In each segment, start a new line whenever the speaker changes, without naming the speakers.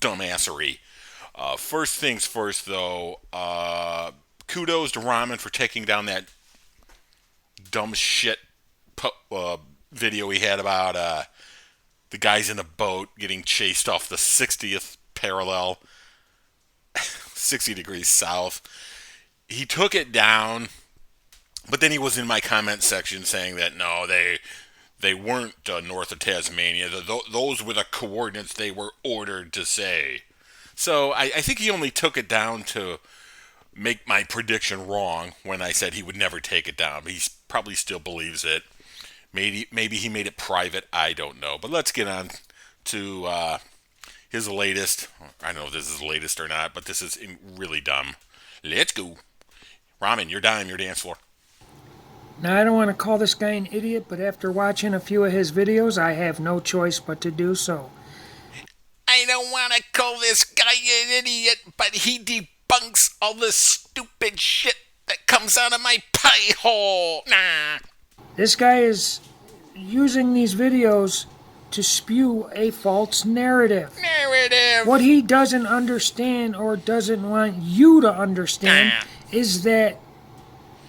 dumbassery. First things first, though, kudos to Ramen for taking down that dumb shit video he had about the guys in a boat getting chased off the 60th parallel, 60 degrees south. He took it down, but then he was in my comment section saying that no, they weren't north of Tasmania. Those were the coordinates they were ordered to say. So I think he only took it down to make my prediction wrong when I said he would never take it down. But he probably still believes it. Maybe he made it private. I don't know. But let's get on to his latest. I don't know if this is the latest or not, but this is really dumb. Let's go. Ramen, your dime, your dance floor.
Now, I don't want to call this guy an idiot, but after watching a few of his videos, I have no choice but to do so.
I don't want to call this guy an idiot, but he debunks all the stupid shit that comes out of my pie hole. Nah.
This guy is using these videos to spew a false narrative. What he doesn't understand or doesn't want you to understand is that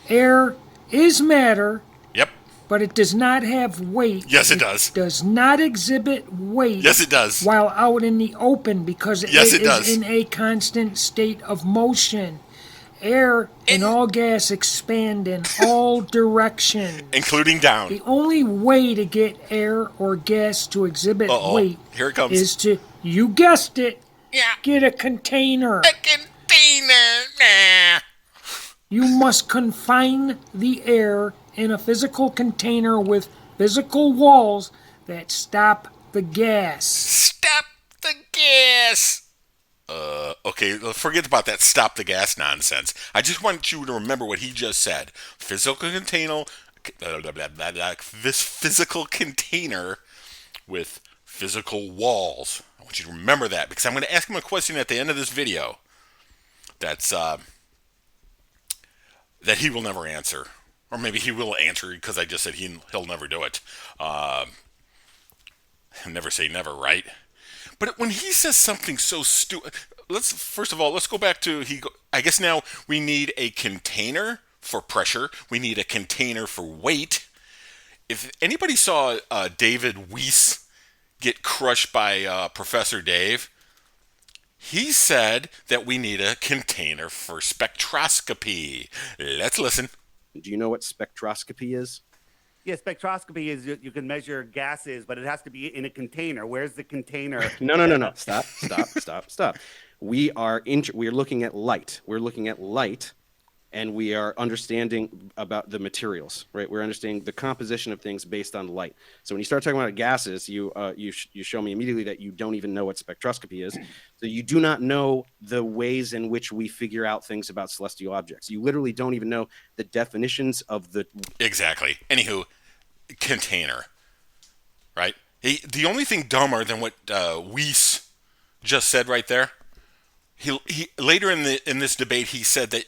air is matter.
Yep.
But it does not have weight.
Yes, it does.
It does not exhibit weight.
Yes, it does.
While out in the open because
yes,
it
does.
is in a constant state of motion. Air and all gas expand in all directions.
Including down.
The only way to get air or gas to exhibit weight
Here it comes.
is to, you guessed it, get a container.
A container. Nah.
You must confine the air in a physical container with physical walls that stop the gas.
Stop the gas. Okay, forget about that stop the gas nonsense. I just want you to remember what he just said. Physical container, this physical container with physical walls. I want you to remember that because I'm going to ask him a question at the end of this video that's that he will never answer. Or maybe he will answer because I just said he'll never do it. Never say never, right? But when he says something so stupid, let's go back to I guess now we need a container for pressure. We need a container for weight. If anybody saw David Weiss get crushed by Professor Dave, he said that we need a container for spectroscopy. Let's listen.
Do you know what spectroscopy is?
Yeah, spectroscopy is you can measure gases, but it has to be in a container. Where's the container?
No. Stop. We are looking at light. We're looking at light, and we are understanding about the materials, right? We're understanding the composition of things based on light. So when you start talking about gases, you show me immediately that you don't even know what spectroscopy is. So you do not know the ways in which we figure out things about celestial objects. You literally don't even know the definitions of the...
Exactly. Anywho, container, right? The only thing dumber than what Weiss just said right there, he later in this debate, he said that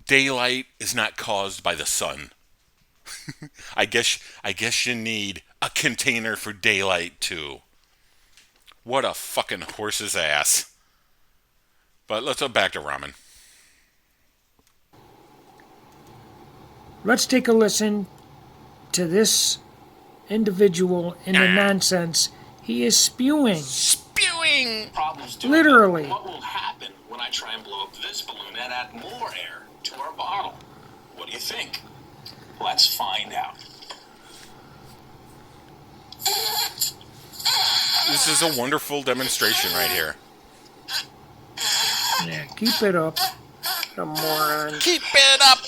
daylight is not caused by the sun. I guess you need a container for daylight too. What a fucking horse's ass. But let's go back to Ramen.
Let's take a listen to this individual in the nonsense he is spewing.
Problems to
Literally.
What will happen when I try and blow up this balloon and add more air to our bottle? What do you think? Let's find out.
This is a wonderful demonstration right here.
Yeah, keep it up, the moron.
Keep it up!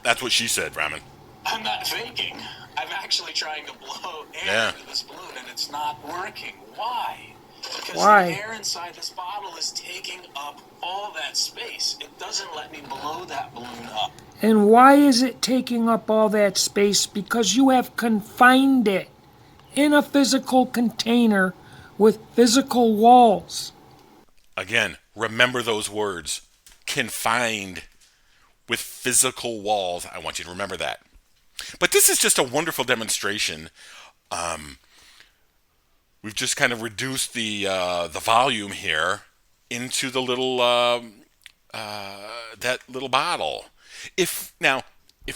That's what she said, Ramen.
I'm not faking. I'm actually trying to blow air into this balloon and it's not working. Why? Because
Why?
the air inside this bottle is taking up all that space. It doesn't let me blow that balloon up.
And why is it taking up all that space? Because you have confined it in a physical container with physical walls.
Again, remember those words. Confined with physical walls. I want you to remember that. But this is just a wonderful demonstration we've just kind of reduced the volume here into the little that little bottle. If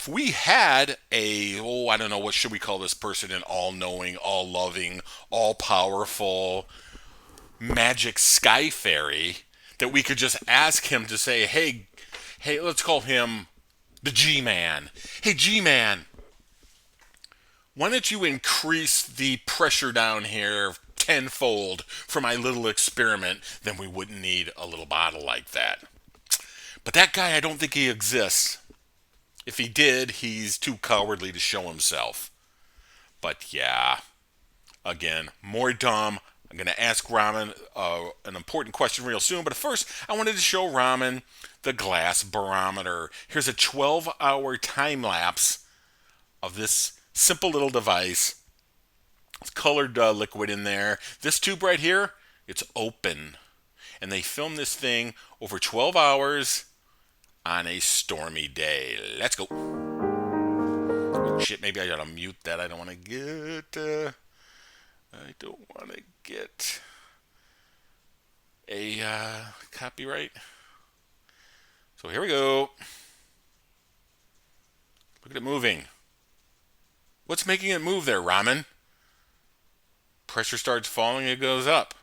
we had I don't know, what should we call this person, an all-knowing, all-loving, all-powerful magic sky fairy that we could just ask him to say, hey, let's call him the G-Man. Hey, G-Man, why don't you increase the pressure down here tenfold for my little experiment? Then we wouldn't need a little bottle like that. But that guy, I don't think he exists. If he did, he's too cowardly to show himself. But yeah, again, more dumb. I'm going to ask Ramen an important question real soon. But first, I wanted to show Ramen the glass barometer. Here's a 12-hour time lapse of this simple little device. It's colored liquid in there. This tube right here, it's open. And they filmed this thing over 12 hours on a stormy day. Let's go. Oh, shit, maybe I gotta mute that. I don't want to get a copyright. So here we go. Look at it moving. What's making it move there, Ramen? Pressure starts falling, it goes up.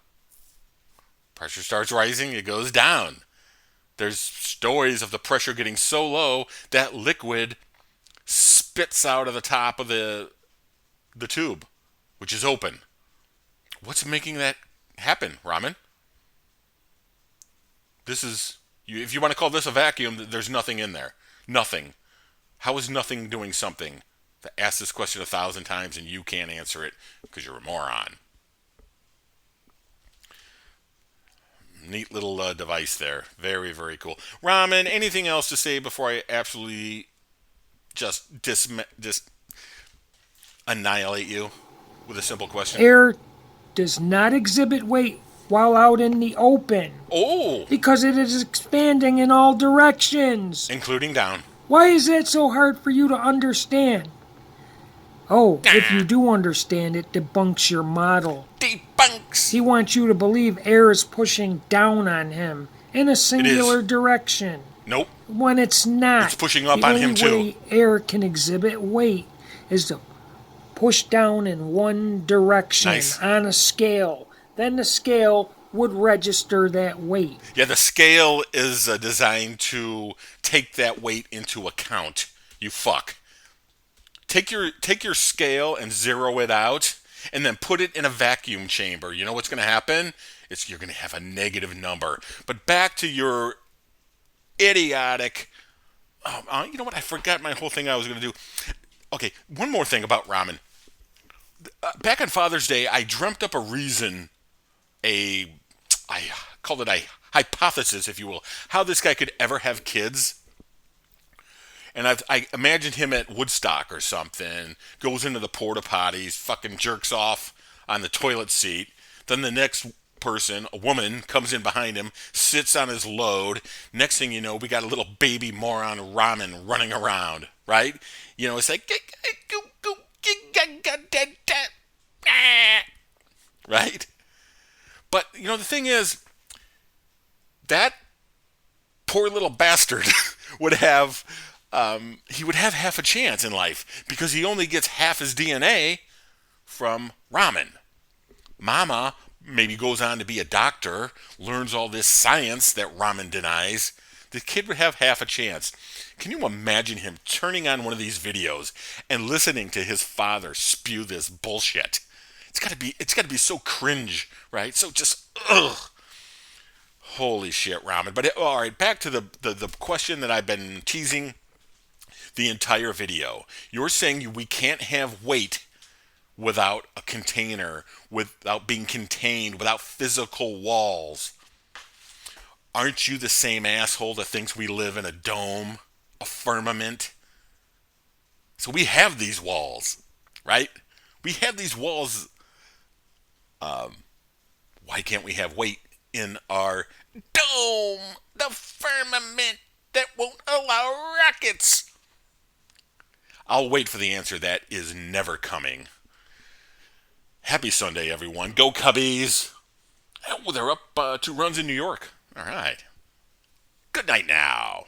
Pressure starts rising, it goes down. There's stories of the pressure getting so low that liquid spits out of the top of the tube, which is open. What's making that happen, Ramen? This is, if you want to call this a vacuum, there's nothing in there. Nothing. How is nothing doing something? I asked this question 1,000 times and you can't answer it because you're a moron. Neat little device there. Very, very cool. Ramen, anything else to say before I absolutely just annihilate you with a simple question?
Air does not exhibit weight while out in the open.
Oh!
Because it is expanding in all directions.
Including down.
Why is that so hard for you to understand? Oh, if you do understand, it debunks your model.
Debunks!
He wants you to believe air is pushing down on him in a singular direction.
Nope.
When it's not.
It's pushing up on him
The
too.
only way air can exhibit weight is to push down in one direction on a scale. Then the scale would register that weight.
Yeah, the scale is designed to take that weight into account. You fuck. Take your scale and zero it out, and then put it in a vacuum chamber. You know what's going to happen? You're going to have a negative number. But back to your idiotic. You know what? I forgot my whole thing I was going to do. Okay, one more thing about ramen. Back on Father's Day, I dreamt up a reason. I called it a hypothesis, if you will, how this guy could ever have kids. And I imagined him at Woodstock or something, goes into the porta potties, fucking jerks off on the toilet seat. Then the next person, a woman, comes in behind him, sits on his load. Next thing you know, we got a little baby moron ramen running around, right? You know, it's like, right? But, you know, the thing is, that poor little bastard would have half a chance in life because he only gets half his DNA from ramen. Mama maybe goes on to be a doctor, learns all this science that ramen denies. The kid would have half a chance. Can you imagine him turning on one of these videos and listening to his father spew this bullshit? It's gotta be so cringe, right? So just ugh. Holy shit, ramen. But all right, back to the question that I've been teasing the entire video. You're saying we can't have weight without a container, without being contained, without physical walls. Aren't you the same asshole that thinks we live in a dome, a firmament? So we have these walls, right? We have these walls. Why can't we have weight in our dome, the firmament that won't allow rockets? I'll wait for the answer that is never coming. Happy Sunday, everyone. Go Cubbies. Oh, they're up 2 runs in New York. All right. Good night now.